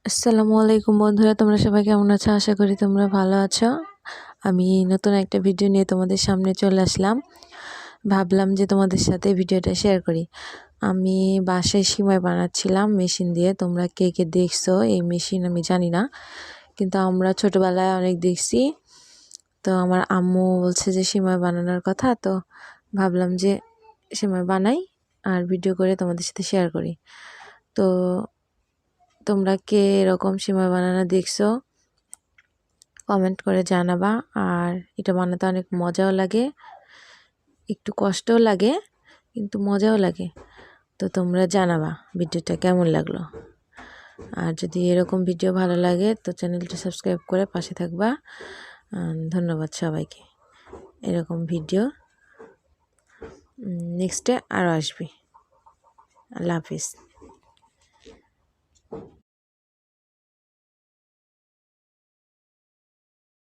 আসসালামু আলাইকুম বন্ধুরা, তোমরা সবাই কেমন আছো? আশা করি তোমরা ভালো আছো। আমি নতুন একটা ভিডিও নিয়ে তোমাদের সামনে চলে আসলাম। ভাবলাম যে তোমাদের সাথে ভিডিওটা শেয়ার করি। আমি বাসায় সিমাই বানাচ্ছিলাম মেশিন দিয়ে। তোমরা কে কে দেখছো এই মেশিন আমি জানি না, কিন্তু আমরা ছোটোবেলায় অনেক দেখছি। তো আমার আম্মু বলছে যে সিমাই বানানোর কথা, তো ভাবলাম যে সিমাই বানাই আর ভিডিও করে তোমাদের সাথে শেয়ার করি। তো তোমরা কে এরকম সিমাই বানানো দেখছো কমেন্ট করে জানাবা। আর এটা বানাতে অনেক মজাও লাগে, একটু কষ্টও লাগে, কিন্তু মজাও লাগে। তো তোমরা জানাবা ভিডিওটা কেমন লাগলো। আর যদি এরকম ভিডিও ভালো লাগে তো চ্যানেলটা সাবস্ক্রাইব করে পাশে থাকবা। ধন্যবাদ সবাইকে। এরকম ভিডিও নেক্সটে আরও আসবে। আল্লাহ হাফিজ।